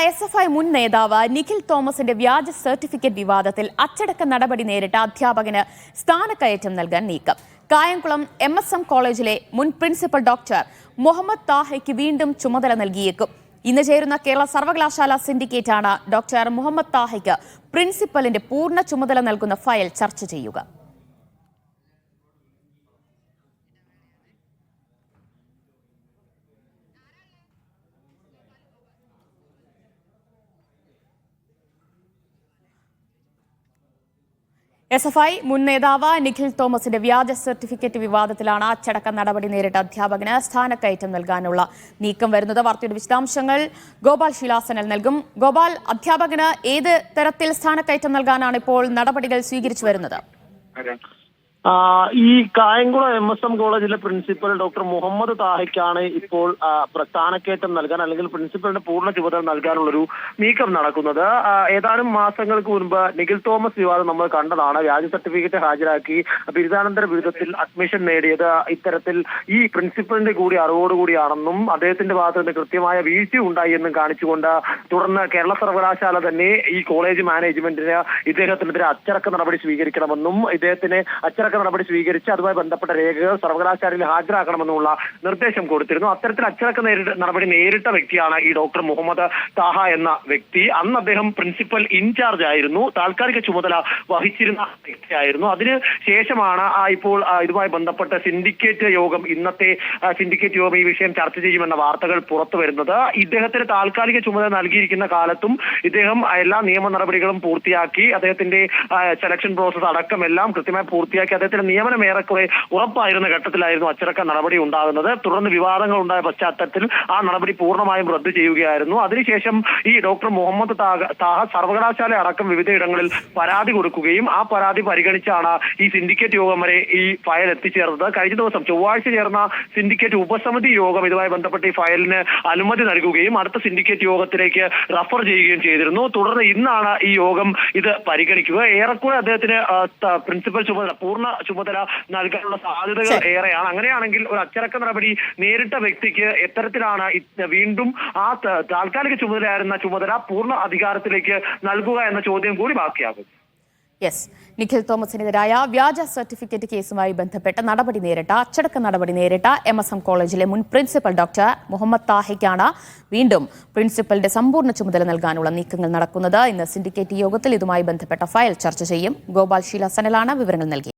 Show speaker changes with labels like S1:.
S1: SFI മുൻ നേതാവ് നിഖിൽ തോമസിന്റെ വ്യാജ സർട്ടിഫിക്കറ്റ് വിവാദത്തിൽ അച്ചടക്ക നടപടി നേരിട്ട അധ്യാപകന് സ്ഥാനക്കയറ്റം നൽകാൻ നീക്കം. കായംകുളം MSM കോളേജിലെ മുൻ പ്രിൻസിപ്പൽ ഡോക്ടർ മുഹമ്മദ് താഹയ്ക്ക് വീണ്ടും ചുമതല നൽകിയേക്കും. ഇന്ന് ചേരുന്ന കേരള സർവകലാശാല സിൻഡിക്കേറ്റാണ് ഡോക്ടർ മുഹമ്മദ് താഹയ്ക്ക് പ്രിൻസിപ്പലിന്റെ പൂർണ്ണ ചുമതല നൽകുന്ന ഫയൽ ചർച്ച ചെയ്യുക. SFI മുൻ നേതാവ് നിഖിൽ തോമസിന്റെ വ്യാജ സർട്ടിഫിക്കറ്റ് വിവാദത്തിലാണ് അച്ചടക്ക നടപടി നേരിട്ട അധ്യാപകന് സ്ഥാനക്കയറ്റം നൽകാനുള്ള നീക്കം വരുന്നത്. വാർത്തയുടെ വിശദാംശങ്ങൾ ഗോപാൽ ശിലാസനൽ നൽകും. ഗോപാൽ, അധ്യാപകന് ഏത് തരത്തിൽ സ്ഥാനക്കയറ്റം നൽകാനാണ് ഇപ്പോൾ നടപടികൾ സ്വീകരിച്ചു വരുന്നത്?
S2: ഈ കായംകുളം MSM കോളേജിലെ പ്രിൻസിപ്പൽ ഡോക്ടർ മുഹമ്മദ് താഹയ്ക്കാണ് ഇപ്പോൾ സ്ഥാനക്കയറ്റം നൽകാൻ അല്ലെങ്കിൽ പ്രിൻസിപ്പലിന്റെ പൂർണ്ണ ചുമതല നൽകാനുള്ളൊരു നീക്കം നടക്കുന്നത്. ഏതാനും മാസങ്ങൾക്ക് മുൻപ് നിഖിൽ തോമസ് വിവാദം നമ്മൾ കണ്ടതാണ്. വ്യാജ സർട്ടിഫിക്കറ്റ് ഹാജരാക്കി ബിരുദാനന്തര ബിരുദത്തിൽ അഡ്മിഷൻ നേടിയത് ഇത്തരത്തിൽ ഈ പ്രിൻസിപ്പലിന്റെ കൂടി അറിവോടുകൂടിയാണെന്നും അദ്ദേഹത്തിന്റെ ഭാഗത്ത് നിന്ന് കൃത്യമായ വീഴ്ച ഉണ്ടായി എന്നും കാണിച്ചുകൊണ്ട് തുടർന്ന് കേരള സർവകലാശാല തന്നെ ഈ കോളേജ് മാനേജ്മെന്റിന് ഇദ്ദേഹത്തിനെതിരെ അച്ചടക്ക നടപടി സ്വീകരിക്കണമെന്നും ഇദ്ദേഹത്തിന് അച്ചടക്ക നടപടി സ്വീകരിച്ച് അതുമായി ബന്ധപ്പെട്ട രേഖകൾ സർവകലാശാലയിൽ ഹാജരാക്കണമെന്നുള്ള നിർദ്ദേശം കൊടുത്തിരുന്നു. അത്തരത്തിൽ അച്ചടക്ക നടപടി നേരിട്ട വ്യക്തിയാണ് ഈ ഡോക്ടർ മുഹമ്മദ് താഹ എന്ന വ്യക്തി. അന്ന് അദ്ദേഹം പ്രിൻസിപ്പൽ ഇൻചാർജ് ആയിരുന്നു, താൽക്കാലിക ചുമതല വഹിച്ചിരുന്ന വ്യക്തിയായിരുന്നു. അതിന് ശേഷമാണ് ഇപ്പോൾ ഇതുമായി ബന്ധപ്പെട്ട സിൻഡിക്കേറ്റ് യോഗം ഇന്നത്തെ സിൻഡിക്കേറ്റ് യോഗം ഈ വിഷയം ചർച്ച ചെയ്യുമെന്ന വാർത്തകൾ പുറത്തു വരുന്നത്. ഇദ്ദേഹത്തിന് താൽക്കാലിക ചുമതല നൽകിയിരിക്കുന്ന കാലത്തും ഇദ്ദേഹം എല്ലാ നിയമ നടപടികളും പൂർത്തിയാക്കി അദ്ദേഹത്തിന്റെ സെലക്ഷൻ പ്രോസസ് അടക്കമെല്ലാം കൃത്യമായി പൂർത്തിയാക്കി അദ്ദേഹത്തിന്റെ നിയമനം ഏറെക്കുറെ ഉറപ്പായിരുന്ന ഘട്ടത്തിലായിരുന്നു അച്ചടക്ക നടപടി ഉണ്ടാകുന്നത്. തുടർന്ന് വിവാദങ്ങൾ ഉണ്ടായ പശ്ചാത്തലത്തിൽ ആ നടപടി പൂർണ്ണമായും റദ്ദു ചെയ്യുകയായിരുന്നു. അതിനുശേഷം ഈ ഡോക്ടർ മുഹമ്മദ് താഹ സർവകലാശാല അടക്കം വിവിധയിടങ്ങളിൽ പരാതി കൊടുക്കുകയും ആ പരാതി പരിഗണിച്ചാണ് ഈ സിൻഡിക്കേറ്റ് യോഗം വരെ ഈ ഫയൽ എത്തിച്ചേർന്നത്. കഴിഞ്ഞ ദിവസം ചൊവ്വാഴ്ച ചേർന്ന സിൻഡിക്കേറ്റ് ഉപസമിതി യോഗം ഇതുമായി ബന്ധപ്പെട്ട് ഈ ഫയലിന് അനുമതി നൽകുകയും അടുത്ത സിൻഡിക്കേറ്റ് യോഗത്തിലേക്ക് റഫർ ചെയ്യുകയും ചെയ്തിരുന്നു. തുടർന്ന് ഇന്നാണ് ഈ യോഗം ഇത് പരിഗണിക്കുക. ഏറെക്കുറെ അദ്ദേഹത്തിന് പ്രിൻസിപ്പൽ ചുമതല പൂർണ്ണ ചുമതല നൽകാനുള്ള സാധ്യതകൾ ഏറെയാണ്. അങ്ങനെയാണെങ്കിൽ ഒരു അച്ചടക്ക നടപടി നേരിട്ട വ്യക്തിക്ക് എത്തരത്തിലാണ് വീണ്ടും ആ താൽക്കാലിക ചുമതല പൂർണ്ണ അധികാരത്തിലേക്ക് നൽകുക എന്ന ചോദ്യം കൂടി ബാക്കിയാകും.
S1: നിഖിൽ തോമസിനെതിരായ വ്യാജ സർട്ടിഫിക്കറ്റ് കേസുമായി ബന്ധപ്പെട്ട അച്ചടക്ക നടപടി നേരിട്ട MSM കോളേജിലെ മുൻ പ്രിൻസിപ്പൽ ഡോക്ടർ മുഹമ്മദ് താഹയ്ക്കാണ് വീണ്ടും പ്രിൻസിപ്പലിന്റെ സമ്പൂർണ്ണ ചുമതല നൽകാനുള്ള നീക്കങ്ങൾ നടക്കുന്നത്. ഇന്ന് സിൻഡിക്കേറ്റ് യോഗത്തിൽ ഇതുമായി ബന്ധപ്പെട്ട ഫയൽ ചർച്ച ചെയ്യും. ഗോപാൽ ശീലാസനലാണ് വിവരങ്ങൾ നൽകി.